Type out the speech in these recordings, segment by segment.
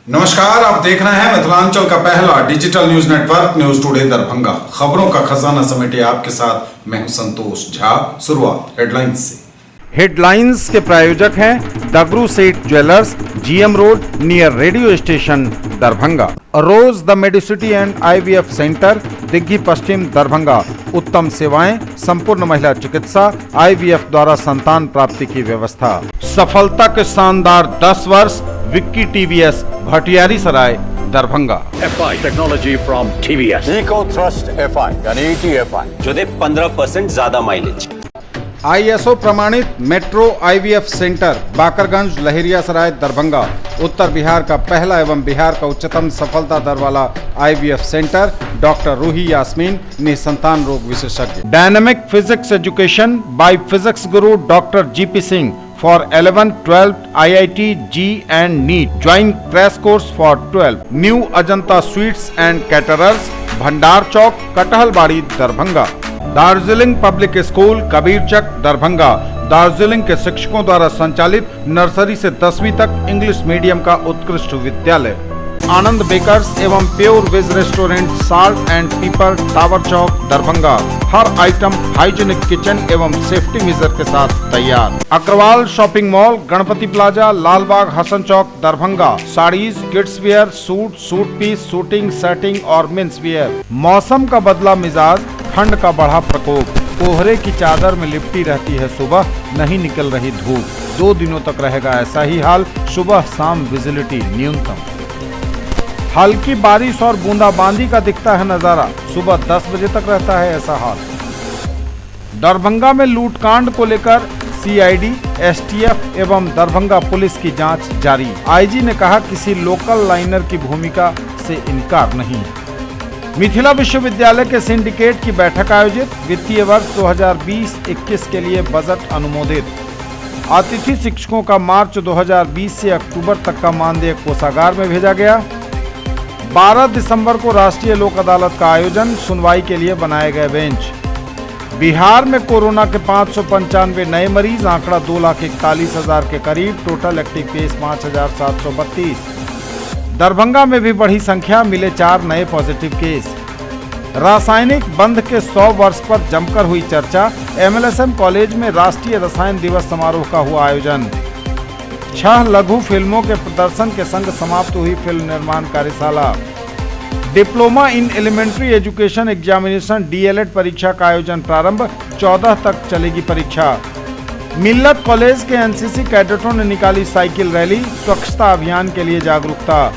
नमस्कार, आप देख रहे हैं मिथिलांचल का पहला digital news network news today Darbhanga. खबरों का खजाना समेटे आपके साथ मैं हूं संतोष झा। शुरुआत हेडलाइंस से। हेडलाइंस के प्रायोजक हैं Dagru Seth jewellers, GM road near radio station Darbhanga. Rose the Medicity and IVF centre, Digghi Pashchim Darbhanga. उत्तम सेवाएं, संपूर्ण महिला चिकित्सा, आईवीएफ द्वारा संतान प्राप्ति की व्यवस्था। सफलता के शानदार 10 वर्ष, Vicky TVS, Bhatiyari Sarai Darbhanga. FI technology from TVS, eco thrust FI यानी ETFI जो दे 15% ज्यादा माइलेज। ISO प्रमाणित metro IVF centre, Bakarganj, Laheriasarai Darbhanga. उत्तर बिहार का पहला एवं बिहार का उच्चतम सफलता दर वाला IVF centre. Doctor Roohi Yasmin, निसंतान रोग विशेषज्ञ। Dynamic physics education by physics Guru doctor GP Singh for 11th, 12th, IIT, G and NEET. Join crash course for 12. New Ajanta Sweets and Caterers, Bhandar Chowk, Kathalbari Darbhanga. Darjeeling public school, Kabirchak Darbhanga. Darjeeling के शिक्षकों द्वारा संचालित नर्सरी से 10वीं तक इंग्लिश मीडियम का उत्कृष्ट विद्यालय। आनंद बेकर्स एवं pure veg restaurant, salt and pepper, tower Chowk Darbhanga. हर आइटम हाइजीनिक किचन एवं सेफ्टी मेजर के साथ तैयार। Agarwal shopping mall, Ganpati plaza, Lalbagh, Hasan Chowk Darbhanga. Sarees, kids wear, suit piece, suiting, shirting और मेंस वेयर। मौसम का बदला मिजाज, ठंड का बढ़ा प्रकोप। कोहरे की चादर में लिपटी रहती है सुबह, नहीं निकल रही धूप। 2 दिनों तक रहेगा ऐसा ही हाल। सुबह शाम विजिबिलिटी न्यूनतम। हल्की बारिश और बूंदाबांदी का दिखता है नजारा। सुबह 10 बजे तक रहता है ऐसा हाल। दरभंगा में लूटकांड को लेकर CID, STF एवं दरभंगा पुलिस की जांच जारी। IG ने कहा किसी लोकल लाइनर की भूमिका से इनकार नहीं। मिथिला विश्वविद्यालय के सिंडिकेट की बैठक आयोजित। वित्तीय वर्ष 2020-21 के लिए बजट अनुमोदित। अतिथि शिक्षकों का मार्च 2020 से अक्टूबर तक का मानदेय कोषागार में भेजा गया। 12 दिसंबर को राष्ट्रीय लोक अदालत का आयोजन, सुनवाई के लिए बनाए गए बेंच। बिहार में कोरोना के 595 नए मरीज, आंकड़ा 2,41,000 के करीब। Total active case 5,732। दरभंगा में भी बढ़ी संख्या, मिले 4 नए पॉजिटिव केस। रासायनिक बंद के 100 वर्ष पर जमकर हुई चर्चा। MLSM कॉलेज में राष्ट्रीय रसायन दिवस समारोह का हुआ आयोजन। 6 लघु फिल्मों के प्रदर्शन के संग समाप्त हुई फिल्म निर्माण कार्यशाला। Diploma in elementary education examination DLED परीक्षा का आयोजन प्रारंभ। 14 तक चलेगी परीक्षा। मिल्लत कॉलेज के NCC कैडेटों ने निकाली साइकिल रैली, स्वच्छता अभियान के लिए जागरूकता।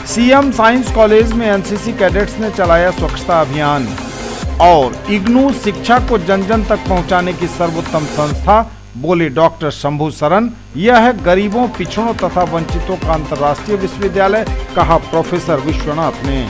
CM साइंस कॉलेज में NCC कैडेट्स ने चलाया स्वच्छता अभियान। और इग्नू शिक्षा को जन जन तक पहुंचाने की सर्वोत्तम संस्था, बोले डॉक्टर शंभू सरन। यह है गरीबों, पिछड़ों तथा वंचितों का अंतर्राष्ट्रीय विश्वविद्यालय, कहा प्रोफेसर विश्वनाथ ने।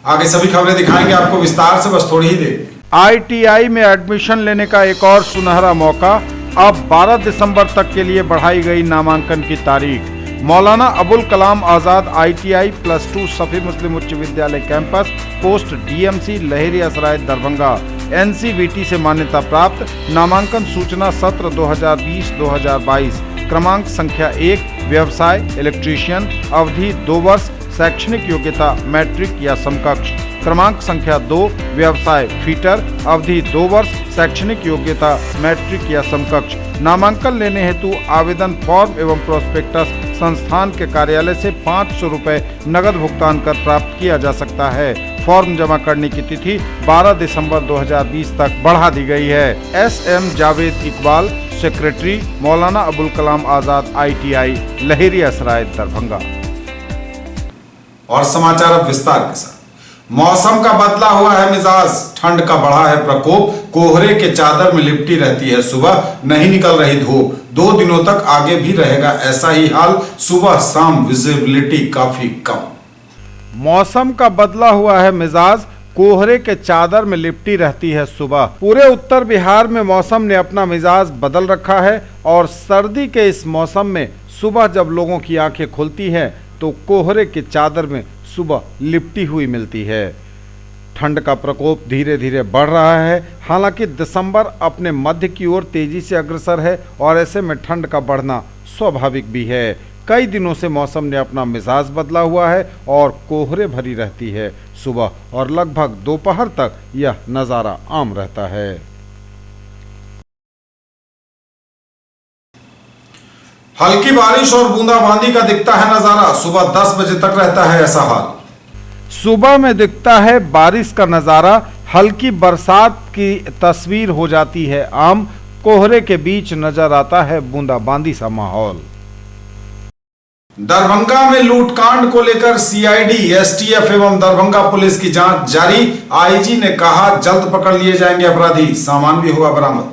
आगे सभी खबरें दिखाएंगे आपको विस्तार से, बस थोड़ी ही देर। ITI में एडमिशन लेने का एक और सुनहरा मौका। अब 12 दिसंबर तक के लिए बढ़ाई गई नामांकन की तारीख। मौलाना अबुल कलाम आजाद ITI +2 सफी मुस्लिम उच्च विद्यालय campus, post DMC, Laheriasarai Darbhanga. NCVT से मान्यता प्राप्त। नामांकन सूचना सत्र 2020-2022। क्रमांक संख्या 1, व्यवसाय इलेक्ट्रीशियन, अवधि 2 वर्ष, शैक्षणिक योग्यता मैट्रिक या समकक्ष। क्रमांक संख्या 2, व्यवसाय फिटर, अवधि 2 वर्ष, शैक्षणिक योग्यता मैट्रिक या समकक्ष। नामांकन लेने हेतु आवेदन फॉर्म एवं प्रोस्पेक्टस संस्थान के कार्यालय से 500 रुपए नगद भुगतान कर प्राप्त किया जा सकता है। फॉर्म जमा करने की तिथि 12 दिसंबर 2020 तक बढ़ा दी गई है। SM Javed Iqbal, secretary, Maulana Abul Kalam Azad ITI, Laheriasarai Darbhanga. और समाचार अब विस्तार के साथ। मौसम का बदला हुआ है मिजाज, ठंड का बढ़ा है प्रकोप। कोहरे के चादर में लिपटी रहती है सुबह, नहीं निकल रही धूप। 2 दिनों तक आगे भी रहेगा ऐसा ही हाल। सुबह शाम विजिबिलिटी काफी कम। मौसम का बदला हुआ है मिजाज, कोहरे के चादर में लिपटी रहती है सुबह। पूरे उत्तर बिहार में मौसम ने अपना मिजाज बदल रखा है और सर्दी के इस मौसम में सुबह जब लोगों की आंखें खुलती हैं तो कोहरे के चादर में सुबह लिपटी हुई मिलती है। ठंड का प्रकोप धीरे धीरे बढ़ रहा है। हालांकि दिसंबर अपने मध्य की ओर तेजी से अग्रसर है और ऐसे में ठंड का बढ़ना स्वाभाविक भी है। कई दिनों से मौसम ने अपना मिजाज बदला हुआ है और कोहरे भरी रहती है। सुबह और लगभग दोपहर तक यह नज़ारा आम रहता है। हल्की बारिश और बूंदाबांदी का दिखता है नजारा। सुबह 10 बजे तक रहता है ऐसा हाल। सुबह में दिखता है बारिश का नज़ारा, हल्की बरसात की तस्वीर हो जाती है आम, कोहरे के बीच नजर आता है बूंदाबांदी सा माहौल। दरभंगा में लूटकांड को लेकर सीआईडी, एसटीएफ एवं दरभंगा पुलिस की जांच जारी। आईजी ने कहा जल्द पकड़ लिए जाएंगे अपराधी, सामान भी हुआ बरामद।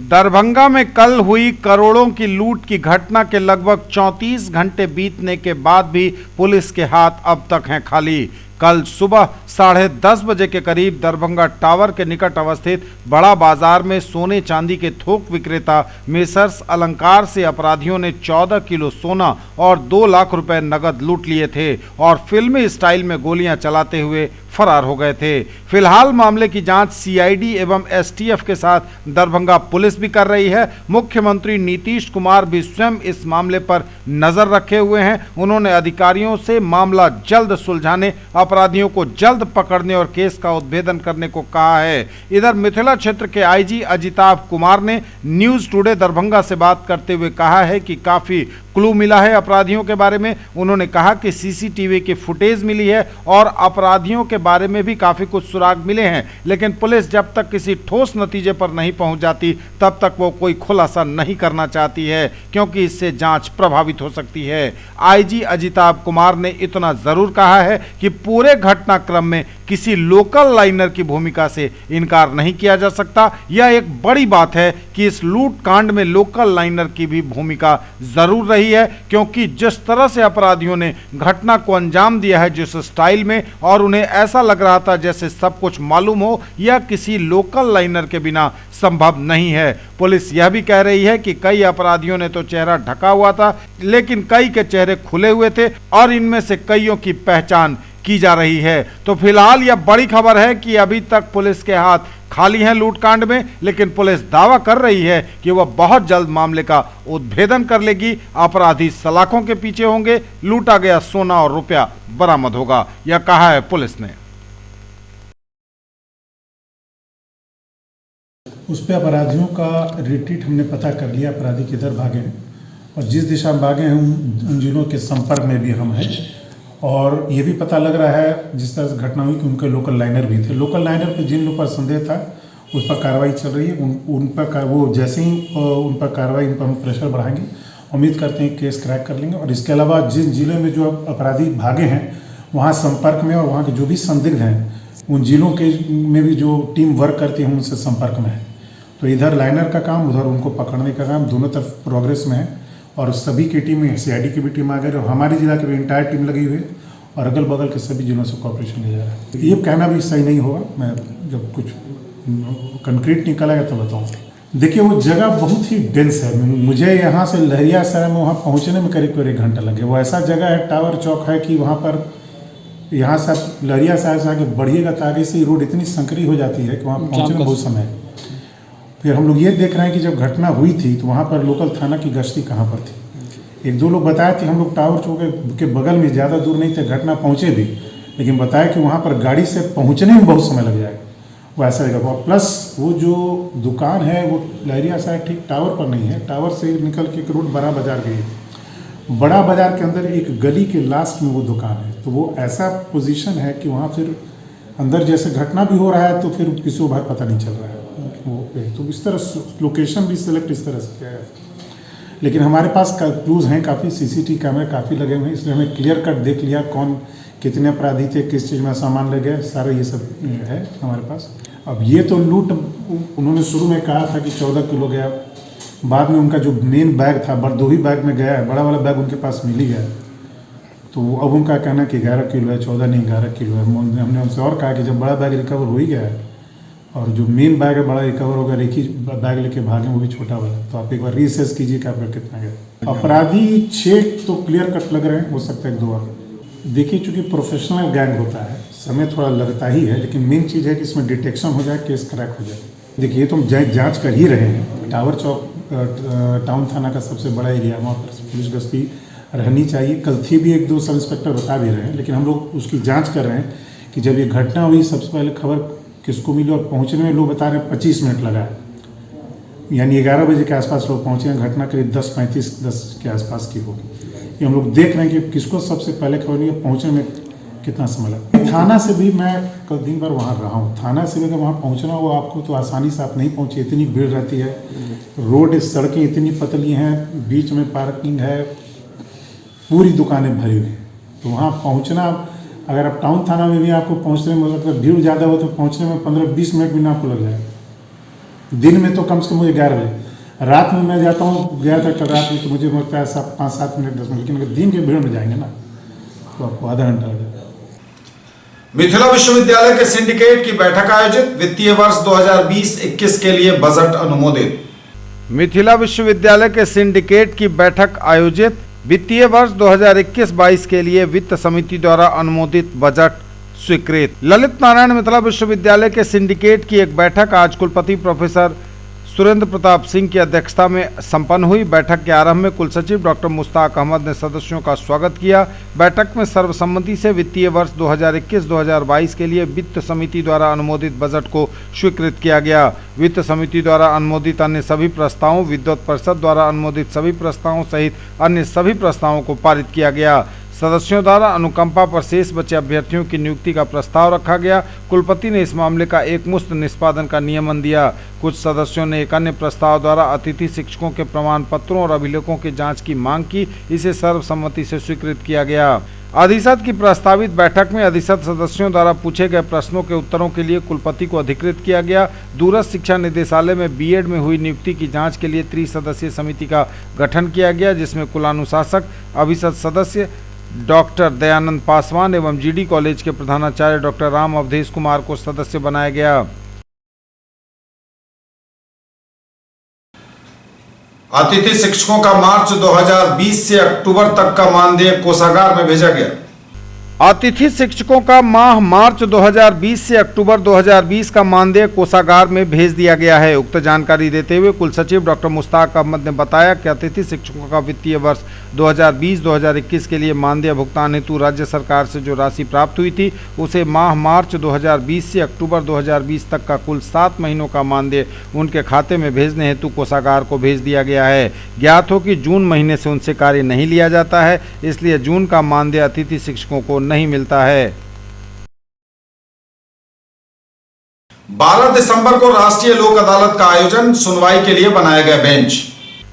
दरभंगा में कल हुई करोड़ों की लूट की घटना के लगभग 34 घंटे बीतने के बाद भी पुलिस के हाथ अब तक हैं खाली। कल सुबह 10:30 बजे के करीब दरभंगा टावर के निकट अवस्थित बड़ा बाजार में सोने चांदी के थोक विक्रेता मेसर्स अलंकार से अपराधियों ने 14 किलो सोना और 2 लाख रुपए नगद लूट लिए थे और फिल्मी स्टाइल में गोलियां चलाते हुए फरार हो गए थे। फिलहाल मामले की जांच सीआईडी एवं एसटीएफ के साथ दरभंगा पुलिस भी कर रही है। मुख्यमंत्री नीतीश कुमार भी स्वयं इस मामले पर नजर रखे हुए हैं। उन्होंने अधिकारियों से मामला जल्द सुलझाने, अपराधियों को जल्द पकड़ने और केस का उद्भेदन करने को कहा है। इधर मिथिला क्षेत्र के आईजी अजिताभ कुमार ने न्यूज टुडे दरभंगा से बात करते हुए कहा है कि काफी क्लू मिला है अपराधियों के बारे में। उन्होंने कहा कि सीसीटीवी की फुटेज मिली है और अपराधियों के बारे में भी काफी कुछ सुराग मिले हैं, लेकिन पुलिस जब तक किसी ठोस नतीजे पर नहीं पहुंच जाती तब तक वो कोई खुलासा नहीं करना चाहती है, क्योंकि इससे जांच प्रभावित हो सकती है। आईजी अजिताभ कुमार ने इतना जरूर कहा है कि पूरे घटनाक्रम में किसी लोकल लाइनर की भूमिका से इनकार नहीं किया जा सकता। यह एक बड़ी बात है कि इस लूट कांड में लोकल लाइनर की भी भूमिका जरूर रही है, क्योंकि जिस तरह से अपराधियों ने घटना को अंजाम दिया है, जिस स्टाइल में, और उन्हें ऐसा लग रहा था जैसे सब कुछ मालूम हो, यह किसी लोकल लाइनर के बिना संभव नहीं है। पुलिस यह भी कह रही है कि कई अपराधियों ने तो चेहरा ढका हुआ था, लेकिन कई के चेहरे खुले हुए थे और इनमें से कईयों की पहचान की जा रही है। तो फिलहाल यह बड़ी खबर है कि अभी तक पुलिस के हाथ खाली हैं लूटकांड में, लेकिन पुलिस दावा कर रही है कि वह बहुत जल्द मामले का उद्भेदन कर लेगी। अपराधी सलाखों के पीछे होंगे, लूटा गया सोना और रुपया बरामद होगा, यह कहा है पुलिस ने। उस पे अपराधियों का रिट्रीट हमने पता कर लिया, अपराधी किधर भागे हैं और जिस दिशा में भागे हैं उन जिलों के संपर्क में भी हम हैं। और ये भी पता लग रहा है जिस तरह से घटना हुई कि उनके लोकल लाइनर भी थे। लोकल लाइनर पे जिन लोगों पर संदेह था उस पर कार्रवाई चल रही है। उन पर वो जैसे ही उन पर कार्रवाई, उन पर हम प्रेशर बढ़ाएंगे, उम्मीद करते हैं केस क्रैक कर लेंगे। और इसके अलावा जिन जिलों में जो अपराधी भागे हैं वहाँ संपर्क में और वहाँ के जो भी संदिग्ध हैं उन जिलों के में भी जो टीम वर्क करती है उनसे संपर्क में है। तो इधर लाइनर का काम, उधर उनको पकड़ने का काम, दोनों तरफ प्रोग्रेस में है। और सभी की टीम, सीआईडी की भी टीम आ गई और हमारे जिला की भी इंटायर टीम लगी हुई है और अगल बगल के सभी जिलों से कॉपरेशन लिया जा रहा है। ये कहना भी सही नहीं होगा, मैं जब कुछ कंक्रीट निकलेगा तो बताऊँगा। देखिए वो जगह बहुत ही डेंस है। मुझे यहाँ से लहरियासराय में वहाँ पहुँचने में करीब 1 घंटा लगे। वो ऐसा जगह है, टावर चौक है कि वहाँ पर यहाँ से आप लहरियासराय से आगे बढ़िएगा तो आगे से रोड इतनी संकरी हो जाती है कि वहाँ पहुँचने में बहुत समय है। फिर हम लोग ये देख रहे हैं कि जब घटना हुई थी तो वहाँ पर लोकल थाना की गश्ती कहाँ पर थी। 1-2 लोग बताए थे, हम लोग टावर चौक के बगल में, ज़्यादा दूर नहीं थे, घटना पहुँचे भी, लेकिन बताया कि वहाँ पर गाड़ी से पहुँचने में बहुत समय लग जाएगा। वो ऐसा जगह और प्लस वो जो दुकान है वो लहरियासराय ठीक टावर पर नहीं है, टावर से निकल के एक रोड बड़ा बाजार गई है। बड़ा बाजार के अंदर एक गली के लास्ट में वो दुकान है। तो वो ऐसा पोजीशन है कि वहाँ फिर अंदर जैसे घटना भी हो रहा है तो फिर किसी को भाई पता नहीं चल रहा है वो। तो इस तरह लोकेशन भी सिलेक्ट इस तरह से किया है। लेकिन हमारे पास क्लूज हैं, काफ़ी सीसीटीवी कैमरे काफ़ी लगे हुए हैं, इसलिए हमें क्लियर कट देख लिया कौन कितने अपराधी थे, किस चीज़ में सामान ले गए, सारा ये सब है हमारे पास। अब ये तो लूट उन्होंने शुरू में कहा था कि 14 किलो गया, बाद में उनका जो मेन बैग था 2 ही बैग में गया है, बड़ा वाला बैग उनके पास मिल ही गया। तो अब उनका कहना कि 11 किलो है, 14 नहीं 11 किलो है। हमने उनसे और कहा कि जब बड़ा बैग रिकवर हो ही गया है और जो मेन बैग है बड़ा रिकवर होगा, एक ही बैग लेके भागे वो भी छोटा वाला, तो आप एक बार रीअसेस कीजिए कि आपका कितना गया। अपराधी 6 तो क्लियर कट लग रहे हैं, हो सकता है 2 और। देखिए चूँकि प्रोफेशनल गैंग होता है, समय थोड़ा लगता ही है, लेकिन मेन चीज़ है कि इसमें डिटेक्शन हो जाए, केस क्रैक हो जाए। देखिए तो हम जाँच कर ही रहे हैं। टावर चौक टाउन थाना का सबसे बड़ा एरिया, वहाँ पर पुलिस गश्ती रहनी चाहिए। कल थी भी, 1-2 सब इंस्पेक्टर बता भी रहे हैं, लेकिन हम लोग उसकी जांच कर रहे हैं कि जब ये घटना हुई सबसे पहले खबर किसको मिली, और पहुंचने में लोग बता रहे हैं 25 मिनट लगा है, यानी 11 बजे के आसपास लोग पहुंचे हैं। घटना करीब 10:35 के आसपास की होगी। ये हम लोग देख रहे हैं कि किसको सबसे पहले खबर मिली, पहुँचने में कितना समय लगा। थाना से भी मैं कल दिन भर वहाँ रहा हूँ, थाना से भी अगर वहाँ पहुँचना हो आपको तो आसानी से आप नहीं पहुँचे, इतनी भीड़ रहती है, रोड सड़कें इतनी पतली हैं, बीच में पार्किंग है, पूरी दुकानें भरी हुई हैं, तो वहाँ पहुँचना, अगर आप टाउन थाना में भी आपको पहुँचने में अगर भीड़ ज़्यादा हो तो पहुँचने में 15-20 मिनट भी ना आपको लग जाएगा। दिन में तो कम से कम मुझे 11 बजे, रात में मैं जाता हूँ, गया था कल रात में, तो मुझे लगता है 5-7 मिनट 10 मिनट, लेकिन अगर दिन के भीड़ में जाएंगे ना तो आपको आधा घंटा लगेगा। मिथिला विश्वविद्यालय के सिंडिकेट की बैठक आयोजित, वित्तीय वर्ष 2020-21 के लिए बजट अनुमोदित। मिथिला विश्वविद्यालय के सिंडिकेट की बैठक आयोजित, वित्तीय वर्ष 2021-22 के लिए वित्त समिति द्वारा अनुमोदित बजट स्वीकृत। ललित नारायण मिथिला विश्वविद्यालय के सिंडिकेट की एक बैठक आज कुलपति प्रोफेसर सुरेंद्र प्रताप सिंह की अध्यक्षता में संपन्न हुई। बैठक के आरंभ में कुलसचिव डॉक्टर मुश्ताक अहमद ने सदस्यों का स्वागत किया। बैठक में सर्वसम्मति से वित्तीय वर्ष 2021-2022 के लिए वित्त समिति द्वारा अनुमोदित बजट को स्वीकृत किया गया। वित्त समिति द्वारा अनुमोदित अन्य सभी प्रस्तावों, विद्वत परिषद द्वारा अनुमोदित सभी प्रस्तावों सहित अन्य सभी प्रस्तावों को पारित किया गया। सदस्यों द्वारा अनुकंपा पर शेष बचे अभ्यर्थियों की नियुक्ति का प्रस्ताव रखा गया। कुलपति ने इस मामले का एकमुश्त निष्पादन का नियमन दिया। कुछ सदस्यों ने एक अन्य प्रस्ताव द्वारा अतिथि शिक्षकों के प्रमाण पत्रों और अभिलेखों की जांच की मांग की। इसे सर्वसम्मति से स्वीकृत किया गया। अधिसद की प्रस्तावित बैठक में अधिसद सदस्यों द्वारा पूछे गए प्रश्नों के उत्तरों के लिए कुलपति को अधिकृत किया गया। दूरस्थ शिक्षा निदेशालय में बीएड में हुई नियुक्ति की जांच के लिए त्रिसदस्यीय समिति का गठन किया गया, जिसमें कुलानुशासक, अभिसद सदस्य डॉक्टर दयानंद पासवान एवं जीडी कॉलेज के प्रधानाचार्य डॉक्टर राम अवधेश कुमार को सदस्य बनाया गया। अतिथि शिक्षकों का मार्च 2020 से अक्टूबर तक का मानदेय कोषागार में भेजा गया। अतिथि शिक्षकों का माह मार्च 2020 से अक्टूबर 2020 का मानदेय कोषागार में भेज दिया गया है। उक्त जानकारी देते हुए कुलसचिव डॉक्टर मुश्ताक अहमद ने बताया कि अतिथि शिक्षकों का वित्तीय वर्ष 2020-2021 के लिए मानदेय भुगतान हेतु राज्य सरकार से जो राशि प्राप्त हुई थी, उसे माह मार्च 2020 से अक्टूबर 2020 तक का कुल 7 महीनों का मानदेय उनके खाते में भेजने हेतु कोषागार को भेज दिया गया है। ज्ञात हो कि जून महीने से उनसे कार्य नहीं लिया जाता है, इसलिए जून का मानदेय अतिथि शिक्षकों को नहीं मिलता है। 12 दिसंबर को राष्ट्रीय लोक अदालत का आयोजन, सुनवाई के लिए बनाया गया बेंच।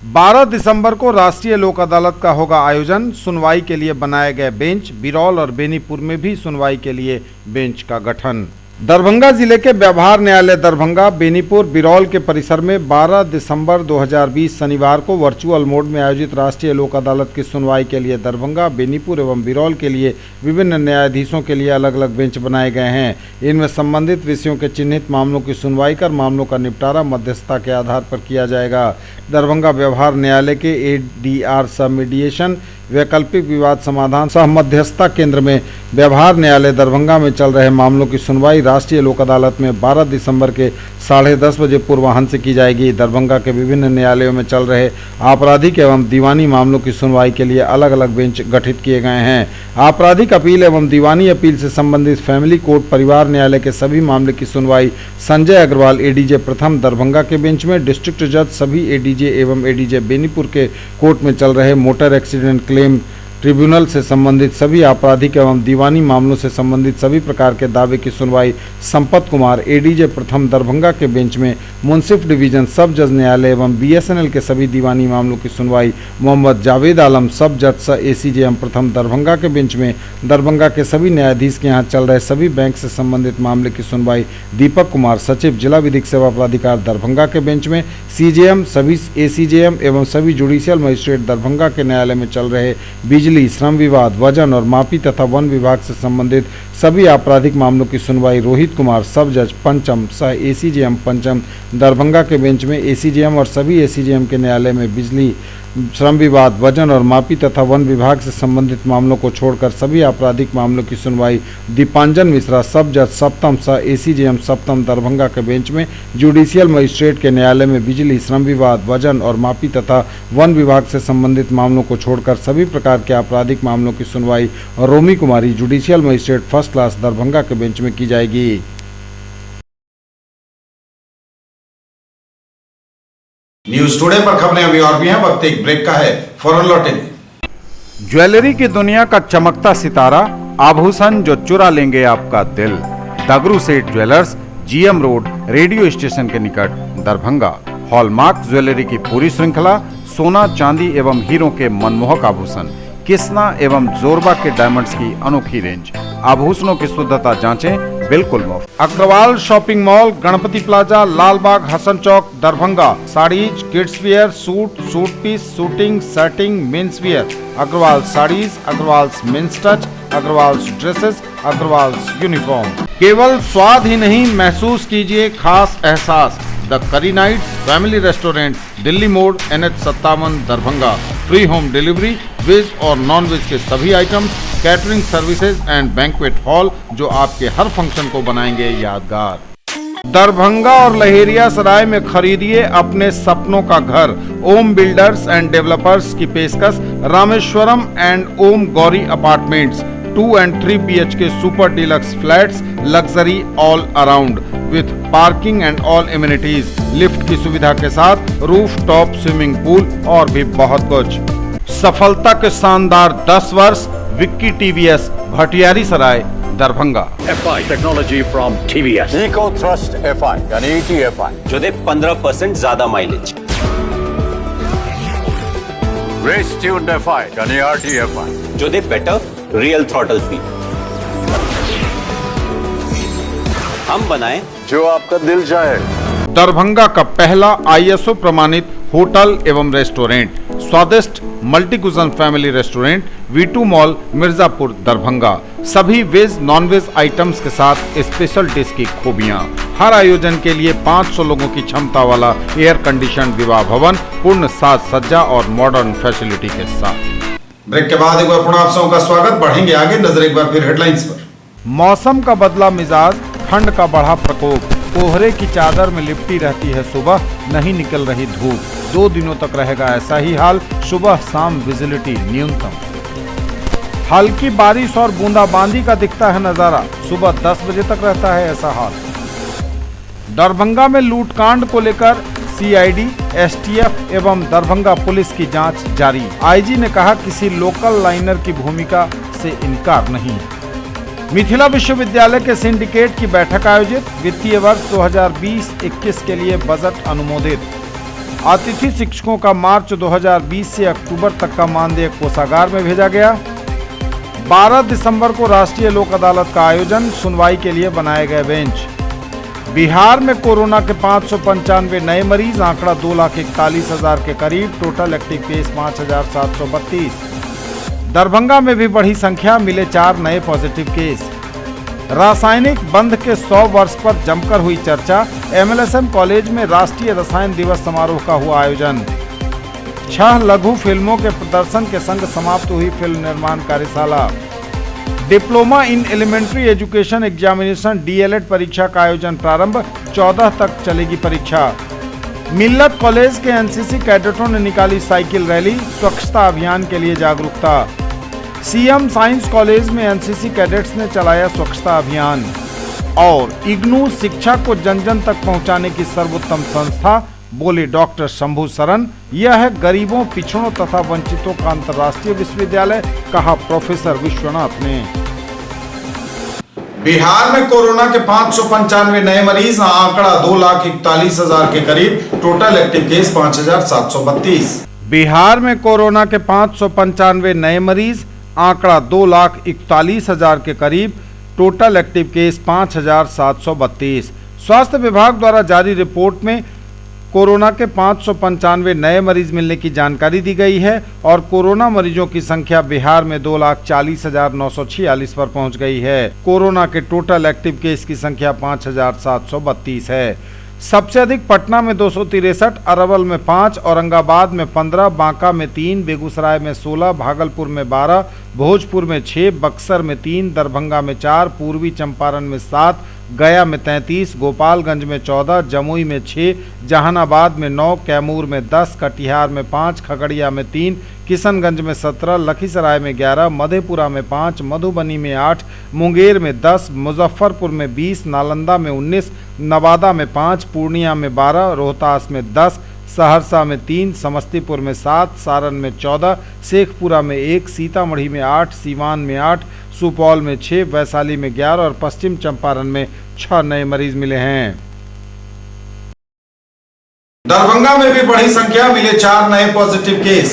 12 दिसंबर को राष्ट्रीय लोक अदालत का होगा आयोजन, सुनवाई के लिए बनाए गए बेंच। बिरौल और बेनीपुर में भी सुनवाई के लिए बेंच का गठन। दरभंगा जिले के व्यवहार न्यायालय दरभंगा, बेनीपुर, बिरौल के परिसर में 12 दिसंबर 2020 शनिवार को वर्चुअल मोड में आयोजित राष्ट्रीय लोक अदालत की सुनवाई के लिए दरभंगा, बेनीपुर एवं बिरौल के लिए विभिन्न न्यायाधीशों के लिए अलग अलग बेंच बनाए गए हैं। इनमें संबंधित विषयों के चिन्हित मामलों की सुनवाई कर मामलों का निपटारा मध्यस्थता के आधार पर किया जाएगा। दरभंगा व्यवहार न्यायालय के ADR सह मीडिएशन वैकल्पिक विवाद समाधान सह मध्यस्थता केंद्र में व्यवहार न्यायालय दरभंगा में चल रहे मामलों की सुनवाई राष्ट्रीय लोक अदालत में 12 दिसंबर के 10:30 बजे पूर्वाह्न से की जाएगी। दरभंगा के विभिन्न न्यायालयों में चल रहे आपराधिक एवं दीवानी मामलों की सुनवाई के लिए अलग अलग बेंच गठित किए गए हैं। आपराधिक अपील एवं दीवानी अपील से संबंधित फैमिली कोर्ट परिवार न्यायालय के सभी मामले की सुनवाई संजय अग्रवाल ADJ प्रथम दरभंगा के बेंच में, डिस्ट्रिक्ट जज सभी ADJ एवं ADJ बेनीपुर के कोर्ट में चल रहे मोटर एक्सीडेंट क्लेम ट्रिब्यूनल से संबंधित सभी आपराधिक एवं दीवानी मामलों से संबंधित सभी प्रकार के दावे की सुनवाई संपत कुमार ADJ प्रथम दरभंगा के बेंच में, मुंसिफ डिवीजन सब जज न्यायालय एवं BSNL के सभी दीवानी मामलों की सुनवाई मोहम्मद जावेद आलम सब जज सह ACJM प्रथम दरभंगा के बेंच में, दरभंगा के सभी न्यायाधीश के यहाँ चल रहे सभी बैंक से संबंधित मामले की सुनवाई दीपक कुमार सचिव जिला विधिक सेवा प्राधिकार दरभंगा के बेंच में, CJM सभी ACJM एवं सभी जुडिशियल मजिस्ट्रेट दरभंगा के न्यायालय में चल रहे बिजली, श्रम विवाद, वजन और मापी तथा वन विभाग से संबंधित सभी आपराधिक मामलों की सुनवाई रोहित कुमार सब जज पंचम सह एसीजेएम पंचम दरभंगा के बेंच में एसीजेएम और सभी एसीजेएम के न्यायालय में बिजली, श्रम विवाद, वजन और मापी तथा वन विभाग से संबंधित मामलों को छोड़कर सभी आपराधिक मामलों की सुनवाई दीपांजन मिश्रा सब जज सप्तम सह एसीजेएम सप्तम दरभंगा के बेंच में, जुडिशियल मजिस्ट्रेट के न्यायालय में बिजली, श्रम विवाद, वजन और मापी तथा वन विभाग से संबंधित मामलों को छोड़कर सभी प्रकार के आपराधिक मामलों की सुनवाई Romi Kumari, judicial magistrate first class Darbhanga के बेंच में की जाएगी। न्यूज टुडे पर खबरें अभी और भी हैं, वक्त एक ब्रेक का है, फौरन लौटेंगे। ज्वेलरी की दुनिया का चमकता सितारा, आभूषण जो चुरा लेंगे आपका दिल। दगरू सेठ jewellers, GM road, radio station के निकट, दरभंगा। हॉलमार्क ज्वेलरी की पूरी श्रृंखला, सोना, चांदी एवं हीरों के मनमोहक आभूषण, किस्ना एवं जोरबा के डायमंड्स की अनोखी रेंज। आभूषणों की शुद्धता जांचें, बिल्कुल मुफ्त। Agarwal shopping mall, Ganpati plaza, Lalbagh, Hasan Chowk, Darbhanga. Sarees, kids wear, suit, suit piece, suiting, shirting, men's wear. Agarwal sarees, Agarwal men's touch, Agarwal dresses, Agarwal uniform. केवल स्वाद ही नहीं, महसूस कीजिए खास एहसास। द करी नाइट्स फैमिली रेस्टोरेंट, दिल्ली मोड़, NH57 Darbhanga. Free home delivery, veg और नॉन वेज के सभी items, catering services and banquet hall जो आपके हर फंक्शन को बनाएंगे यादगार। दरभंगा और लहेरियासराय में खरीदिए अपने सपनों का घर। ओम बिल्डर्स एंड डेवलपर्स की पेशकश, Rameshwaram and Om Gauri apartments, 2 and 3 BHK super deluxe flats, luxury all around with parking and all amenities, lift की सुविधा के साथ, रूफ टॉप स्विमिंग पूल और भी बहुत कुछ। सफलता के शानदार 10 वर्ष, Vicky TVS, Bhatiyari Sarai, Darbhanga. FI technology from TVS. Eco Thrust FI यानी ETFI, जो दे 15% ज्यादा माइलेज। Race Tuned FI यानी RTFI, जो दे बेटर रियल थ्रॉटल फील। हम बनाए जो आपका दिल चाहे। दरभंगा का पहला ISO प्रमाणित होटल एवं रेस्टोरेंट, स्वादिष्ट multi cuisine family restaurant, V2 mall, Mirzapur, Darbhanga. सभी वेज नॉन वेज आइटम्स के साथ स्पेशल डिश की खूबियां। हर आयोजन के लिए 500 लोगों की क्षमता वाला एयर कंडीशन विवाह भवन, पूर्ण साज सज्जा और मॉडर्न फैसिलिटी के साथ। ब्रेक के बाद एक बार पुनः आप सबका स्वागत। बढ़ेंगे आगे, नजर एक बार फिर हेडलाइंस पर। मौसम का बदला मिजाज, ठंड का बढ़ा प्रकोप, कोहरे की चादर में लिपटी रहती है सुबह, नहीं निकल रही धूप। 2 दिनों तक रहेगा ऐसा ही हाल, सुबह शाम विजिबिलिटी न्यूनतम। हल्की बारिश और बूंदाबांदी का दिखता है नजारा, सुबह 10 बजे तक रहता है ऐसा हाल। दरभंगा में लूटकांड को लेकर CID, STF एवं दरभंगा पुलिस की जांच जारी। IG ने कहा किसी लोकल लाइनर की भूमिका से इनकार नहीं। मिथिला विश्वविद्यालय के सिंडिकेट की बैठक आयोजित, वित्तीय वर्ष 2020-21 के लिए बजट अनुमोदित। अतिथि शिक्षकों का मार्च 2020 से अक्टूबर तक का मानदेय कोषागार में भेजा गया। 12 दिसंबर को राष्ट्रीय लोक अदालत का आयोजन, सुनवाई के लिए बनाए गए बेंच। बिहार में कोरोना के 595 नए मरीज, आंकड़ा 2,41,000 के करीब, टोटल एक्टिव केस 5,732। दरभंगा में भी बढ़ी संख्या, मिले 4 नए पॉजिटिव केस। रासायनिक बंद के 100 वर्ष पर जमकर हुई चर्चा, MLSM कॉलेज में राष्ट्रीय रसायन दिवस समारोह का हुआ आयोजन। 6 लघु फिल्मों के प्रदर्शन के संग समाप्त हुई फिल्म निर्माण कार्यशाला। Diploma in elementary education examination DLED परीक्षा का आयोजन प्रारंभ, 14 तक चलेगी परीक्षा। मिल्लत कॉलेज के NCC कैडेटों ने निकाली साइकिल रैली, स्वच्छता अभियान के लिए जागरूकता। CM साइंस कॉलेज में NCC कैडेट्स ने चलाया स्वच्छता अभियान। और इग्नू शिक्षा को जन जन तक पहुंचाने की सर्वोत्तम संस्था, बोले डॉक्टर शंभू सरन। यह है गरीबों, पिछड़ों तथा वंचितों का अंतर्राष्ट्रीय विश्वविद्यालय, कहा प्रोफेसर विश्वनाथ ने। बिहार में कोरोना के 595 नए मरीज, आंकड़ा 2,41,000 के करीब, टोटल एक्टिव केस 5,732। बिहार में कोरोना के 595 नए मरीज, आंकड़ा 2,41,000 के करीब, टोटल एक्टिव केस 5,732। स्वास्थ्य विभाग द्वारा जारी रिपोर्ट में कोरोना के 595 नए मरीज मिलने की जानकारी दी गई है और कोरोना मरीजों की संख्या बिहार में 2,40,946 पर पहुंच गई है। कोरोना के टोटल एक्टिव केस की संख्या 5,732 है। सबसे अधिक पटना में 263, अरवल में 5, औरंगाबाद में 15, बांका में 3, बेगूसराय में 16, भागलपुर में 12, भोजपुर में 6, बक्सर में 3, दरभंगा में 4, पूर्वी चंपारण में 7, गया में 33, गोपालगंज में 14, जमुई में 6, जहानाबाद में 9, कैमूर में 10, कटिहार में 5, खगड़िया में 3, किशनगंज में 17, लखीसराय में 11, मधेपुरा में 5, मधुबनी में 8, मुंगेर में 10, मुजफ्फरपुर में 20, नालंदा में 19, नवादा में 5, पूर्णिया में 12, रोहतास में 10, सहरसा में 3, समस्तीपुर में 7, सारण में 14, शेखपुरा में 1, सीतामढ़ी में 8, सीवान में 8, सुपौल में 6, वैशाली में 11 और पश्चिम चंपारण में 6 नए मरीज मिले हैं। दरभंगा में भी बढ़ी संख्या, मिले 4 नए पॉजिटिव केस।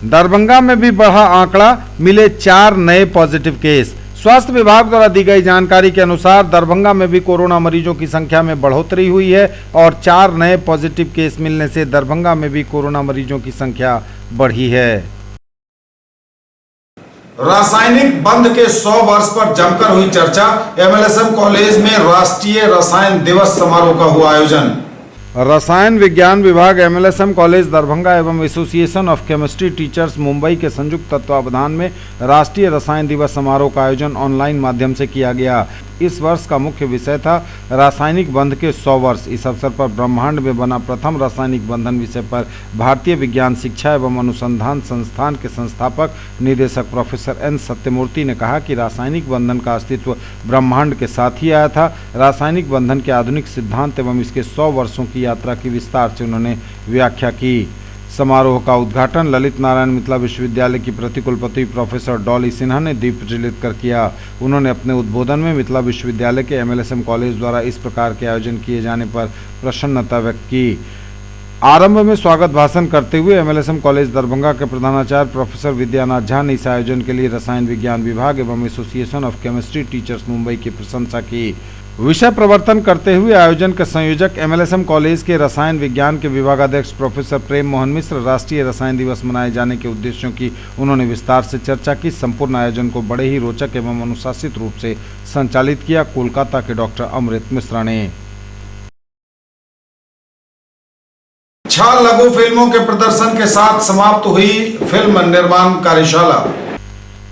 दरभंगा में भी बढ़ा आंकड़ा, मिले 4 नए पॉजिटिव केस। स्वास्थ्य विभाग द्वारा दी गई जानकारी के अनुसार दरभंगा में भी कोरोना मरीजों की संख्या में बढ़ोतरी हुई है और 4 नए पॉजिटिव केस मिलने से दरभंगा में भी कोरोना मरीजों की संख्या बढ़ी है। रासायनिक बंद के 100 वर्ष पर जमकर हुई चर्चा। एमएलएसएम कॉलेज में राष्ट्रीय रसायन दिवस समारोह का हुआ आयोजन। रसायन विज्ञान विभाग एमएलएसएम कॉलेज दरभंगा एवं association of chemistry teachers Mumbai के संयुक्त तत्वावधान में राष्ट्रीय रसायन दिवस समारोह का आयोजन ऑनलाइन माध्यम से किया गया। इस वर्ष का मुख्य विषय था रासायनिक बंध के 100 वर्ष। इस अवसर पर ब्रह्मांड में बना प्रथम रासायनिक बंधन विषय पर भारतीय विज्ञान शिक्षा एवं अनुसंधान संस्थान के संस्थापक निदेशक प्रोफेसर एन सत्यमूर्ति ने कहा कि रासायनिक बंधन का अस्तित्व ब्रह्मांड के साथ ही आया था। रासायनिक बंधन के आधुनिक सिद्धांत एवं इसके 100 वर्षों की यात्रा की विस्तार से उन्होंने व्याख्या की। समारोह का उद्घाटन ललित नारायण मिथिला विश्वविद्यालय की प्रतिकुलपति प्रोफेसर डॉली सिन्हा ने दीप प्रज्वलित कर किया। उन्होंने अपने उद्बोधन में मिथिला विश्वविद्यालय के एमएलएसएम कॉलेज द्वारा इस प्रकार के आयोजन किए जाने पर प्रसन्नता व्यक्त की। आरंभ में स्वागत भाषण करते हुए एमएलएसएम कॉलेज दरभंगा के प्रधानाचार्य प्रोफेसर विद्यानाथ झा ने इस आयोजन के लिए रसायन विज्ञान विभाग एवं association of chemistry teachers Mumbai की प्रशंसा की। विषय प्रवर्तन करते हुए आयोजन के संयोजक एमएलएसएम कॉलेज के रसायन विज्ञान के विभागाध्यक्ष प्रोफेसर प्रेम मोहन मिश्र राष्ट्रीय रसायन दिवस मनाए जाने के उद्देश्यों की उन्होंने विस्तार से चर्चा की। संपूर्ण आयोजन को बड़े ही रोचक एवं अनुशासित रूप से संचालित किया कोलकाता के डॉक्टर अमृत मिश्रा ने। 6 लघु फिल्मों के प्रदर्शन के साथ समाप्त हुई फिल्म निर्माण कार्यशाला।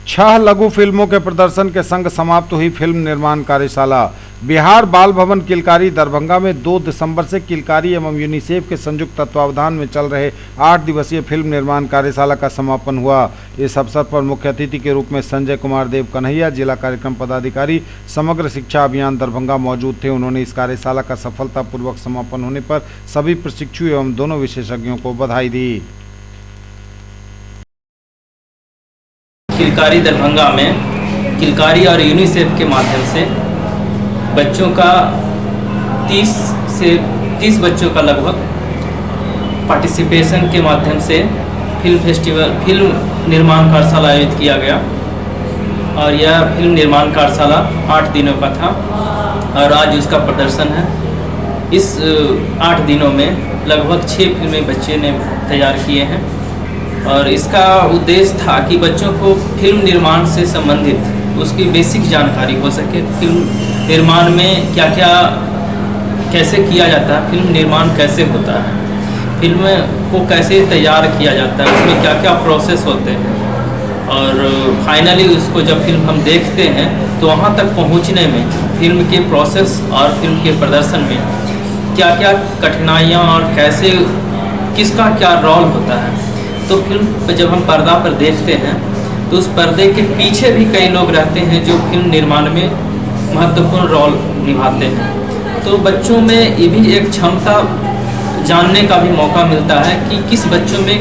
6 लघु फिल्मों के प्रदर्शन के संग समाप्त हुई फिल्म निर्माण कार्यशाला। बिहार बाल भवन किलकारी दरभंगा में 2 दिसंबर से किलकारी एवं यूनिसेफ के संयुक्त तत्वावधान में चल रहे 8 दिवसीय फिल्म निर्माण कार्यशाला का समापन हुआ। इस अवसर पर मुख्य अतिथि के रूप में संजय कुमार देव कन्हैया, जिला कार्यक्रम पदाधिकारी, समग्र शिक्षा अभियान दरभंगा मौजूद थे। उन्होंने इस कार्यशाला का सफलतापूर्वक समापन होने पर सभी प्रशिक्षु एवं दोनों विशेषज्ञों को बधाई दी। किलकारी दरभंगा में किलकारी और यूनिसेफ के माध्यम से बच्चों का 30 बच्चों का लगभग पार्टिसिपेशन के माध्यम से फिल्म निर्माण कार्यशाला आयोजित किया गया और यह फिल्म निर्माण कार्यशाला 8 दिनों का था और आज उसका प्रदर्शन है। इस 8 दिनों में लगभग 6 फिल्में बच्चे ने तैयार किए हैं और इसका उद्देश्य था कि बच्चों को फिल्म निर्माण से संबंधित उसकी बेसिक जानकारी हो सके। फिल्म निर्माण में क्या क्या कैसे किया जाता है, फिल्म निर्माण कैसे होता है, फिल्म को कैसे तैयार किया जाता है, उसमें क्या क्या प्रोसेस होते हैं और फाइनली उसको जब फिल्म हम देखते हैं तो वहाँ तक पहुँचने में फिल्म के प्रोसेस और फिल्म के प्रदर्शन में क्या क्या कठिनाइयाँ और कैसे किसका क्या रोल होता है। तो फिल्म जब हम पर्दा पर देखते हैं तो उस पर्दे के पीछे भी कई लोग रहते हैं जो फिल्म निर्माण में महत्वपूर्ण रोल निभाते हैं। तो बच्चों में ये भी एक क्षमता जानने का भी मौका मिलता है कि किस बच्चों में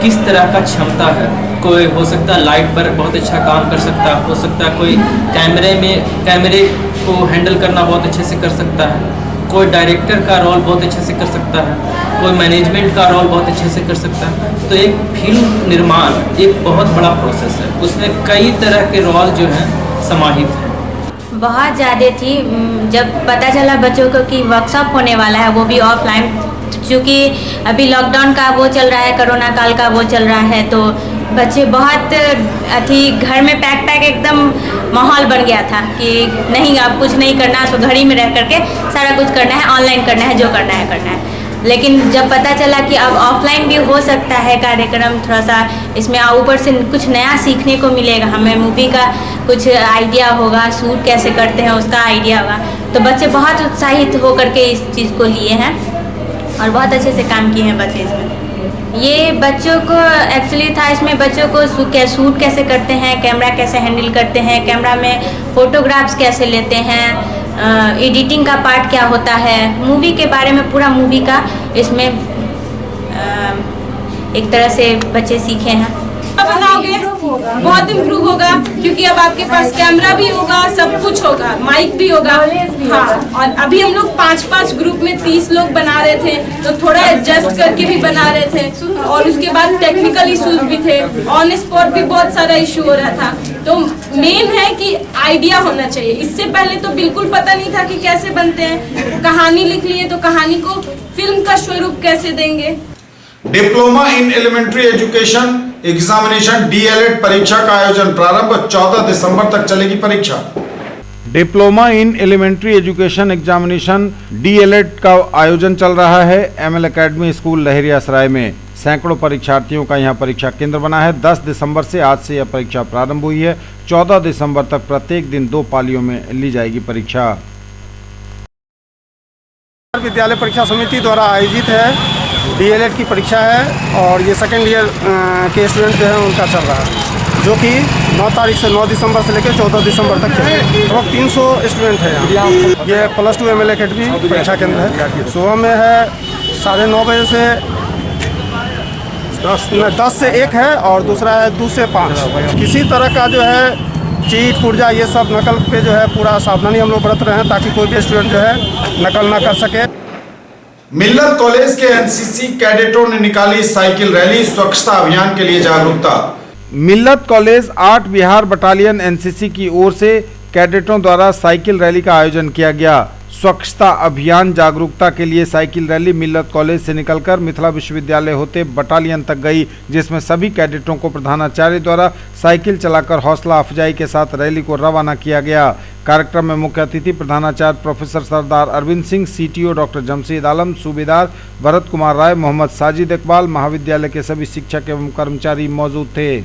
किस तरह का क्षमता है। कोई हो सकता है लाइट पर बहुत अच्छा काम कर सकता है, हो सकता है कोई कैमरे को हैंडल करना बहुत अच्छे से कर सकता है, कोई डायरेक्टर का रोल बहुत अच्छे से कर सकता है, कोई मैनेजमेंट का रोल बहुत अच्छे से कर सकता है। तो एक फिल्म निर्माण एक बहुत बड़ा प्रोसेस है, उसमें कई तरह के रोल जो हैं समाहित हैं। बहुत ज़्यादा थी। जब पता चला बच्चों को कि वर्कशॉप होने वाला है, वो भी ऑफलाइन, क्योंकि अभी लॉकडाउन का वो चल रहा है, कोरोना काल का वो चल रहा है, तो बच्चे बहुत घर में पैक एकदम माहौल बन गया था कि नहीं अब कुछ नहीं करना, तो घड़ी में रह करके सारा कुछ करना है, ऑनलाइन करना है, जो करना है। लेकिन जब पता चला कि अब ऑफलाइन भी हो सकता है कार्यक्रम, थोड़ा सा इसमें ऊपर से कुछ नया सीखने को मिलेगा, हमें मूवी का कुछ आइडिया होगा, शूट कैसे करते हैं उसका आइडिया होगा, तो बच्चे बहुत उत्साहित होकर के इस चीज़ को लिए हैं और बहुत अच्छे से काम किए हैं बच्चे इसमें। ये बच्चों को एक्चुअली था, इसमें बच्चों को शूट कैसे करते हैं, कैमरा कैसे हैंडल करते हैं, कैमरा में फोटोग्राफ्स कैसे लेते हैं, एडिटिंग का पार्ट क्या होता है, मूवी के बारे में पूरा मूवी का इसमें एक तरह से बच्चे सीखे हैं। बनाओगे बहुत इम्प्रूव होगा, क्योंकि अब आपके पास कैमरा भी होगा, सब कुछ होगा, माइक भी होगा। हाँ, और अभी हम लोग 5-5 ग्रुप में 30 लोग बना रहे थे, तो थोड़ा एडजस्ट करके भी बना रहे थे, और उसके बाद टेक्निकल इश्यूज भी थे, ऑन स्पॉट भी बहुत सारा इशू हो रहा था। तो मेन है कि आइडिया होना चाहिए। इससे पहले तो बिल्कुल पता नहीं था कि कैसे बनते हैं, कहानी लिख लिए तो कहानी को फिल्म का स्वरूप कैसे देंगे। Diploma in elementary education examination DLED परीक्षा का आयोजन प्रारंभ, 14 दिसंबर तक चलेगी परीक्षा। Diploma in elementary education examination DLED का आयोजन चल रहा है ML एकेडमी स्कूल लहरियासराय में। सैकड़ों परीक्षार्थियों का यहां परीक्षा केंद्र बना है। 10 दिसंबर से आज से यह परीक्षा प्रारंभ हुई है। 14 दिसंबर तक प्रत्येक दिन 2 पालियों में ली जाएगी परीक्षा। विद्यालय परीक्षा समिति द्वारा आयोजित है, DLED की परीक्षा है और ये सेकेंड ईयर के स्टूडेंट जो है उनका चल रहा है, जो कि 9 दिसंबर से लेकर 14 दिसंबर तक चलेगा। लगभग 300 स्टूडेंट है यहाँ। ये +2 ML एकेडमी परीक्षा केंद्र है। सुबह में है 9:30 बजे से 10 से 1 है, और दूसरा है 2 से 5। किसी तरह का जो है चीट पुर्जा ये सब नकल पे जो है पूरा सावधानी हम लोग बरत रहे हैं, ताकि कोई भी स्टूडेंट जो है नकल ना कर सके। मिल्लत कॉलेज के NCC कैडेटों ने निकाली साइकिल रैली, स्वच्छता अभियान के लिए जागरूकता। मिल्लत कॉलेज 8 बिहार बटालियन NCC की ओर से कैडेटों द्वारा साइकिल रैली का आयोजन किया गया। स्वच्छता अभियान जागरूकता के लिए साइकिल रैली मिल्लत कॉलेज से निकलकर मिथिला विश्वविद्यालय होते बटालियन तक गई, जिसमें सभी कैडेटों को प्रधानाचार्य द्वारा साइकिल चलाकर हौसला अफजाई के साथ रैली को रवाना किया गया। कार्यक्रम में मुख्य अतिथि प्रधानाचार्य प्रोफेसर सरदार अरविंद सिंह, CTO डॉक्टर जमशेद आलम, सूबेदार भरत कुमार राय, मोहम्मद साजिद इकबाल, महाविद्यालय के सभी शिक्षक एवं कर्मचारी मौजूद थे।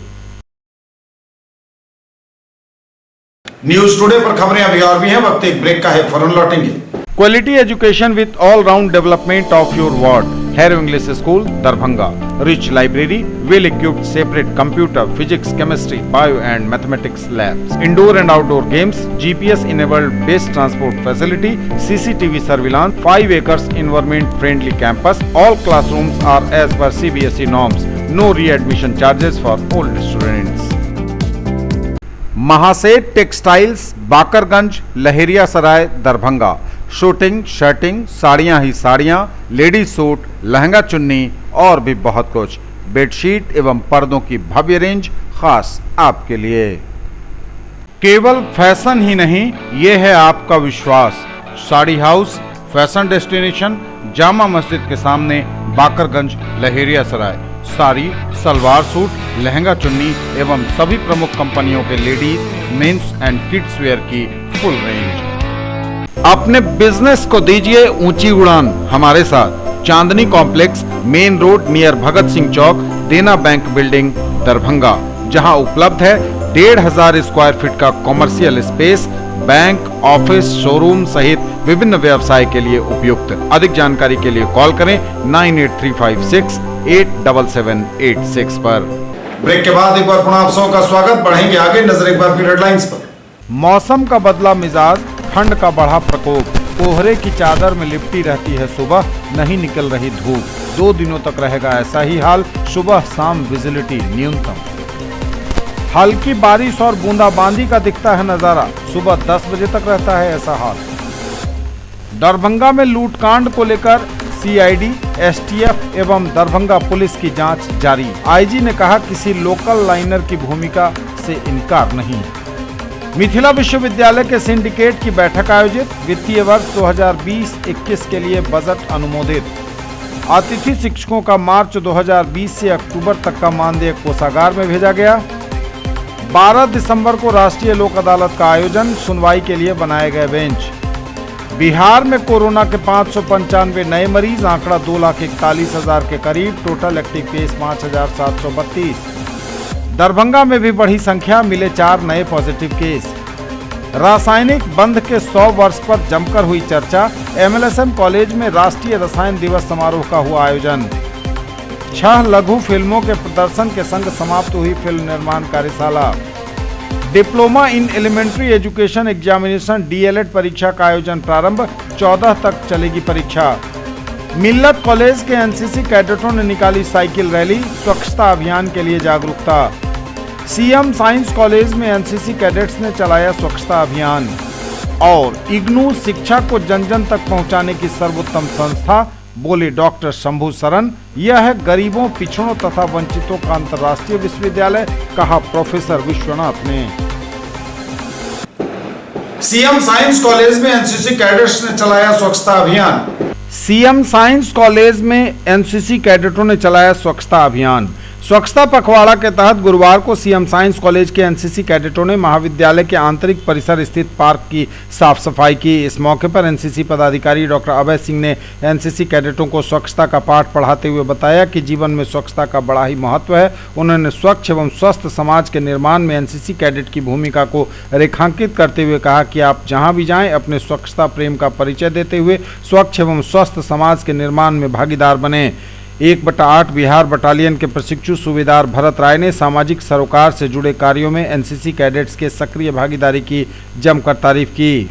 न्यूज टुडे पर खबरें अभी और भी हैं, वक्त एक ब्रेक का है, फौरन लौटेंगे। Quality education with all round development of your ward, harrow English school Darbhanga, rich library, well equipped separate computer, physics, chemistry, bio and mathematics labs, indoor and outdoor games, GPS enabled based transport facility, CCTV surveillance, 5 acres environment friendly campus, all classrooms are as per CBSE norms, no re-admission charges for old students। Mahaseth textiles, Bakarganj, Laheriasarai, Darbhanga. Shooting, shirting, साड़ियां ही साड़ियां, ladies suit, lehenga चुन्नी और भी बहुत कुछ। Bedsheet एवं पर्दों की भव्य रेंज खास आपके लिए। केवल फैशन ही नहीं, ये है आपका विश्वास। Sari house, fashion destination, Jama Masjid के सामने, बाकरगंज, लहेरियासराय। साड़ी, सलवार सूट, लहंगा चुन्नी एवं सभी प्रमुख कंपनियों के ladies, mens and kids wear की फुल रेंज। अपने बिजनेस को दीजिए ऊंची उड़ान हमारे साथ। Chandni complex, main road near Bhagat Singh Chowk, Dena bank building, Darbhanga, जहां उपलब्ध है 1500 स्क्वायर फीट का commercial space, bank, office, showroom सहित विभिन्न व्यवसाय के लिए उपयुक्त। अधिक जानकारी के लिए कॉल करें 9835687786 पर। ब्रेक के बाद एक बार पुनः आप सबका स्वागत। बढ़ेंगे आगे, नजर एक बार फिर हेडलाइंस पर। मौसम का बदला मिजाज, ठंड का बढ़ा प्रकोप, कोहरे की चादर में लिपटी रहती है सुबह, नहीं निकल रही धूप। 2 दिनों तक रहेगा ऐसा ही हाल। सुबह शाम विजिबिलिटी न्यूनतम। हल्की बारिश और बूंदाबांदी का दिखता है नजारा। सुबह 10 बजे तक रहता है ऐसा हाल। दरभंगा में लूटकांड को लेकर CID, STF एवं दरभंगा पुलिस की जांच जारी। IG ने कहा किसी लोकल लाइनर की भूमिका से इनकार नहीं। मिथिला विश्वविद्यालय के सिंडिकेट की बैठक आयोजित, वित्तीय वर्ष 2020-21 के लिए बजट अनुमोदित। अतिथि शिक्षकों का मार्च 2020 से अक्टूबर तक का मानदेय कोषागार में भेजा गया। 12 दिसंबर को राष्ट्रीय लोक अदालत का आयोजन, सुनवाई के लिए बनाए गए बेंच। बिहार में कोरोना के 595 नए मरीज, आंकड़ा 2,41,000 के करीब, टोटल एक्टिव केस 5,732। दरभंगा में भी बढ़ी संख्या, मिले 4 नए पॉजिटिव केस। रासायनिक बंद के 100 वर्ष पर जमकर हुई चर्चा, MLSM कॉलेज में राष्ट्रीय रसायन दिवस समारोह का हुआ आयोजन। 6 लघु फिल्मों के प्रदर्शन के संग समाप्त हुई फिल्म निर्माण कार्यशाला। Diploma in elementary education examination DLED परीक्षा का आयोजन प्रारंभ, 14 तक चलेगी परीक्षा। मिल्लत कॉलेज के NCC कैडेटों ने निकाली साइकिल रैली, स्वच्छता अभियान के लिए जागरूकता। CM साइंस कॉलेज में NCC कैडेट्स ने चलाया स्वच्छता अभियान। और इग्नू शिक्षा को जन जन तक पहुंचाने की सर्वोत्तम संस्था, बोले डॉक्टर शंभू सरन। यह है गरीबों, पिछड़ों तथा वंचितों का अंतर्राष्ट्रीय विश्वविद्यालय, कहा प्रोफेसर विश्वनाथ ने। CM साइंस कॉलेज में NCC कैडेट्स ने चलाया स्वच्छता अभियान। CM साइंस कॉलेज में NCC कैडेटों ने चलाया स्वच्छता अभियान। स्वच्छता पखवाड़ा के तहत गुरुवार को CM साइंस कॉलेज के NCC कैडेटों ने महाविद्यालय के आंतरिक परिसर स्थित पार्क की साफ सफाई की। इस मौके पर NCC पदाधिकारी डॉक्टर अभय सिंह ने NCC कैडेटों को स्वच्छता का पाठ पढ़ाते हुए बताया कि जीवन में स्वच्छता का बड़ा ही महत्व है। उन्होंने स्वच्छ एवं स्वस्थ समाज के निर्माण में NCC कैडेट की भूमिका को रेखांकित करते हुए कहा कि आप जहां भी जाएं, अपने स्वच्छता प्रेम का परिचय देते हुए स्वच्छ एवं स्वस्थ समाज के निर्माण में भागीदार बने। 1/8 बिहार बटालियन के प्रशिक्षु सूबेदार भरत राय ने सामाजिक सरोकार से जुड़े कार्यों में NCC कैडेट्स के सक्रिय भागीदारी की जमकर तारीफ की।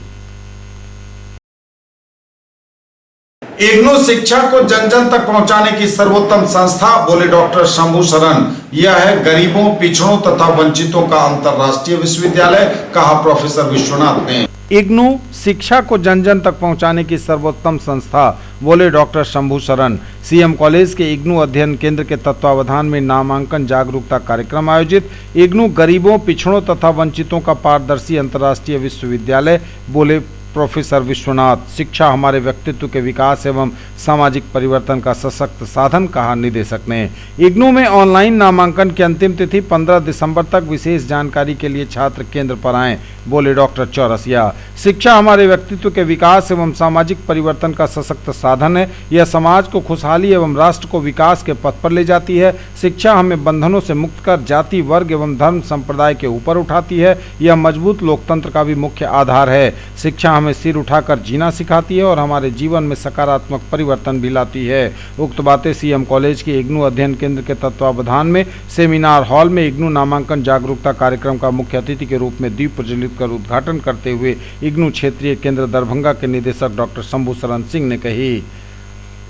इग्नू शिक्षा को जन जन तक पहुंचाने की सर्वोत्तम संस्था, बोले डॉक्टर शंभू सरन। यह है गरीबों, पिछड़ों तथा वंचितों का अंतर्राष्ट्रीय विश्वविद्यालय, कहा प्रोफेसर विश्वनाथ ने। इग्नू शिक्षा को जन जन तक पहुंचाने की सर्वोत्तम संस्था, बोले doctor Shambhu Saran. CM college के इग्नू अध्ययन केंद्र के तत्वावधान में नामांकन जागरूकता कार्यक्रम आयोजित। इग्नू गरीबों, पिछड़ों तथा वंचितों का पारदर्शी अंतर्राष्ट्रीय विश्वविद्यालय, बोले प्रोफेसर विश्वनाथ। शिक्षा हमारे व्यक्तित्व के विकास एवं सामाजिक परिवर्तन का सशक्त साधन, कहा निदेशक ने। इग्नू में ऑनलाइन नामांकन की अंतिम तिथि 15 दिसंबर तक। विशेष जानकारी के लिए छात्र केंद्र पर आएं, बोले डॉक्टर चौरसिया। शिक्षा हमारे व्यक्तित्व के विकास एवं सामाजिक परिवर्तन का सशक्त साधन है। यह समाज को खुशहाली एवं राष्ट्र को विकास के पथ पर ले जाती है। शिक्षा हमें बंधनों से मुक्त कर जाति, वर्ग एवं धर्म संप्रदाय के ऊपर उठाती है। यह मजबूत लोकतंत्र का भी मुख्य आधार है। शिक्षा हमें सिर उठाकर जीना सिखाती है और हमारे जीवन में सकारात्मक परिवर्तन भी लाती है। उक्त बातें CM कॉलेज के इग्नू अध्ययन केंद्र के तत्वावधान में सेमिनार हॉल में इग्नू नामांकन जागरूकता कार्यक्रम का मुख्य अतिथि के रूप में दीप प्रज्वलित कर उद्घाटन करते हुए इग्नू क्षेत्रीय केंद्र दरभंगा के निदेशक डॉक्टर शंभू सरन सिंह ने कही।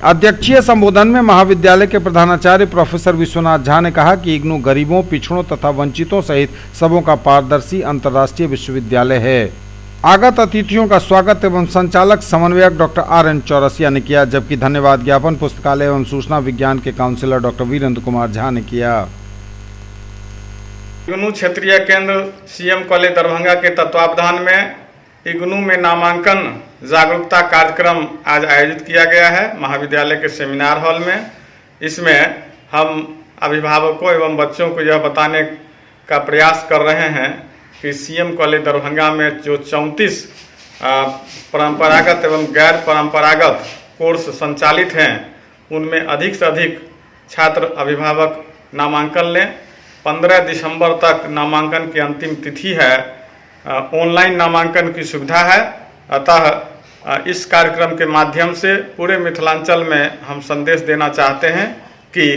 अध्यक्षीय संबोधन में महाविद्यालय के प्रधानाचार्य प्रोफेसर विश्वनाथ झा ने कहा कि इग्नू गरीबों, पिछड़ों तथा वंचितों सहित सबों का पारदर्शी अंतर्राष्ट्रीय विश्वविद्यालय है। आगत अतिथियों का स्वागत एवं संचालक समन्वयक डॉक्टर RN चौरसिया ने किया, जबकि धन्यवाद ज्ञापन पुस्तकालय एवं सूचना विज्ञान के काउंसिलर डॉक्टर वीरेंद्र कुमार झा ने किया। इग्नू क्षेत्रीय केंद्र CM कॉलेज दरभंगा के तत्वावधान में इग्नू में नामांकन जागरूकता कार्यक्रम आज आयोजित किया गया है महाविद्यालय के सेमिनार हॉल में। इसमें हम अभिभावकों एवं बच्चों को यह बताने का प्रयास कर रहे हैं कि CM कॉलेज दरभंगा में जो 34 परंपरागत एवं गैर परंपरागत कोर्स संचालित हैं, उनमें अधिक से अधिक छात्र अभिभावक नामांकन लें। 15 दिसंबर तक नामांकन की अंतिम तिथि है। ऑनलाइन नामांकन की सुविधा है। अतः इस कार्यक्रम के माध्यम से पूरे मिथिलांचल में हम संदेश देना चाहते हैं कि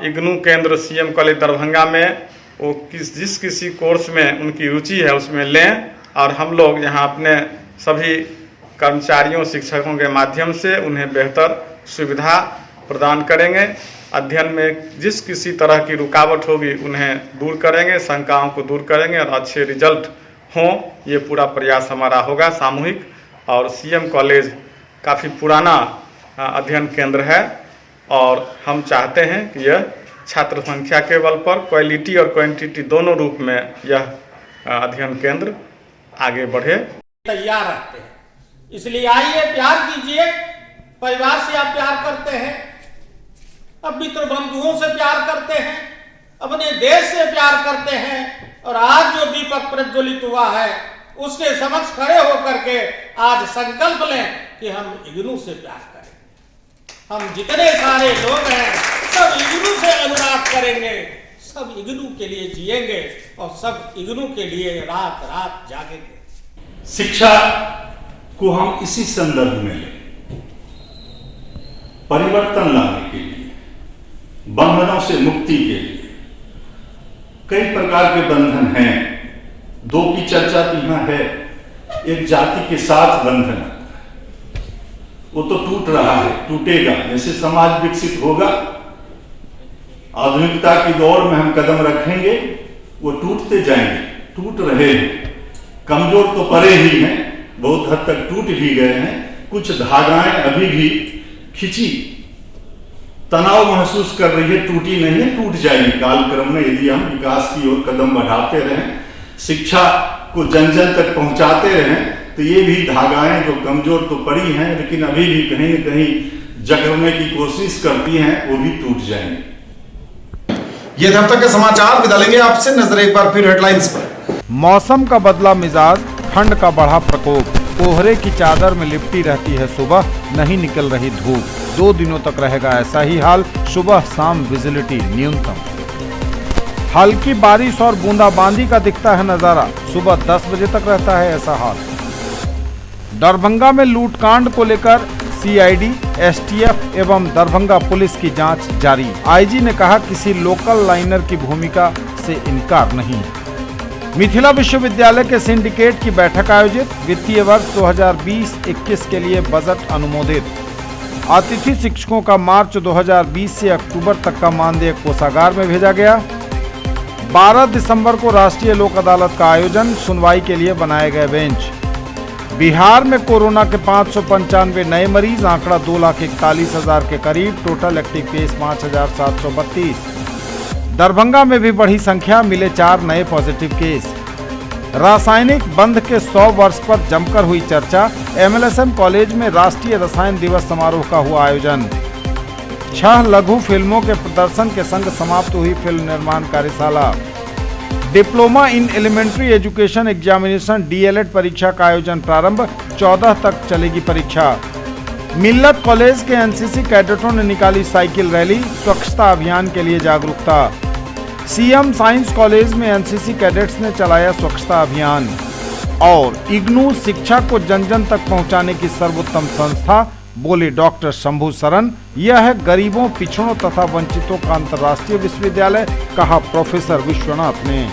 इग्नू केंद्र CM कॉलेज दरभंगा में वो जिस किसी कोर्स में उनकी रुचि है उसमें लें, और हम लोग यहाँ अपने सभी कर्मचारियों, शिक्षकों के माध्यम से उन्हें बेहतर सुविधा प्रदान करेंगे। अध्ययन में जिस किसी तरह की रुकावट होगी उन्हें दूर करेंगे, शंकाओं को दूर करेंगे और अच्छे रिजल्ट हों, ये पूरा प्रयास हमारा होगा सामूहिक। और CM कॉलेज काफ़ी पुराना अध्ययन केंद्र है और हम चाहते हैं कि यह छात्र संख्या के बल पर क्वालिटी और क्वांटिटी दोनों रूप में यह अध्ययन केंद्र आगे बढ़े। तैयार रखते हैं, इसलिए आइए प्यार कीजिए। परिवार से आप प्यार करते हैं, अब मित्र बंधुओं से प्यार करते हैं, अपने देश से प्यार करते हैं, और आज जो दीपक प्रज्वलित हुआ है उसके समक्ष खड़े होकर के आज संकल्प लें कि हम इग्नू से प्यार करेंगे। हम जितने सारे लोग हैं सब इग्नू से अनुराग करेंगे, सब इग्नू के लिए जिएंगे और सब इग्नू के लिए रात रात जागेंगे। शिक्षा को हम इसी संदर्भ में लें, परिवर्तन लाने के लिए, बंधनों से मुक्ति के लिए। कई प्रकार के बंधन हैं, दो की चर्चा तो यहां है। एक जाति के साथ बंधन, वो तो टूट रहा है, टूटेगा। जैसे समाज विकसित होगा, आधुनिकता की दौर में हम कदम रखेंगे, वो टूटते जाएंगे, टूट रहे हैं। कमजोर तो पड़े ही हैं, बहुत हद तक टूट भी गए हैं। कुछ धागाएं अभी भी खिंची, तनाव महसूस कर रही है, टूटी नहीं है, टूट जाएगी कालक्रम में यदि हम विकास की ओर कदम बढ़ाते रहें, शिक्षा को जन जन तक पहुंचाते रहें। तो ये भी धागाएं जो कमजोर तो पड़ी हैं लेकिन अभी भी कहीं न कहीं जकड़ने की कोशिश करती हैं, वो भी टूट जाएंगे। ये तब तक के समाचार, विदा लेंगे आपसे। नजर एक बार फिर हेडलाइंस पर। मौसम का बदला मिजाज, ठंड का बढ़ा प्रकोप, कोहरे की चादर में लिपटी रहती है सुबह, नहीं निकल रही धूप। 2 दिनों तक रहेगा ऐसा ही हाल, सुबह शाम विजिबिलिटी न्यूनतम। हल्की बारिश और बूंदाबांदी का दिखता है नजारा, सुबह 10 बजे तक रहता है ऐसा हाल। दरभंगा में लूटकांड को लेकर सीआईडी, एसटीएफ एवं दरभंगा पुलिस की जांच जारी। आईजी ने कहा किसी लोकल लाइनर की भूमिका से इनकार नहीं। मिथिला विश्वविद्यालय के सिंडिकेट की बैठक आयोजित, वित्तीय वर्ष 2020-21 के लिए बजट अनुमोदित। अतिथि शिक्षकों का मार्च 2020 से अक्टूबर तक का मानदेय कोषागार में भेजा गया। 12 दिसंबर को राष्ट्रीय लोक अदालत का आयोजन, सुनवाई के लिए बनाए गए बेंच। बिहार में कोरोना के 595 नए मरीज, आंकड़ा 2,41,000 के करीब, टोटल एक्टिव केस 5,732। दरभंगा में भी बढ़ी संख्या, मिले 4 नए पॉजिटिव केस। रासायनिक बंद के 100 वर्ष पर जमकर हुई चर्चा, एमएलएसएम कॉलेज में राष्ट्रीय रसायन दिवस समारोह का हुआ आयोजन। 6 लघु फिल्मों के प्रदर्शन के संग समाप्त हुई फिल्म निर्माण कार्यशाला। Diploma in elementary education examination DLEd परीक्षा का आयोजन प्रारंभ, 14 तक चलेगी परीक्षा। मिल्लत कॉलेज के एनसीसी कैडेटों ने निकाली साइकिल रैली, स्वच्छता अभियान के लिए जागरूकता। सीएम साइंस कॉलेज में एनसीसी कैडेट्स ने चलाया स्वच्छता अभियान। और इग्नू शिक्षा को जन जन तक पहुंचाने की सर्वोत्तम संस्था, बोले डॉक्टर शंभू सरन। यह है गरीबों, पिछड़ों तथा वंचितों का अंतर्राष्ट्रीय विश्वविद्यालय, कहा प्रोफेसर विश्वनाथ ने।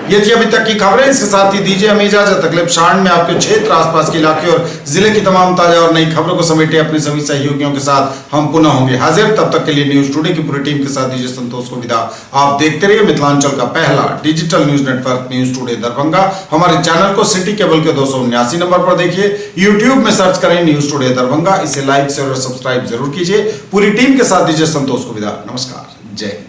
ये थी अभी तक की खबरें, इसके साथ ही दीजिए हमें इजाजत। अगले क्षण में आपके क्षेत्र, आसपास के इलाके और जिले की तमाम ताजा और नई खबरों को समेटे अपने सभी सहयोगियों के साथ हम पुनः होंगे हाजिर। तब तक के लिए न्यूज टुडे की पूरी टीम के साथ दीजिए संतोष को विदा। आप देखते रहिए मिथिलांचल का पहला digital news network news today Darbhanga. हमारे चैनल को सिटी केबल के 279 नंबर पर देखिए, यूट्यूब में सर्च करें न्यूज टुडे दरभंगा। इसे लाइक शेयर और सब्सक्राइब जरूर कीजिए। पूरी टीम के साथ दीजिए संतोष को विदा। नमस्कार, जय हिंद।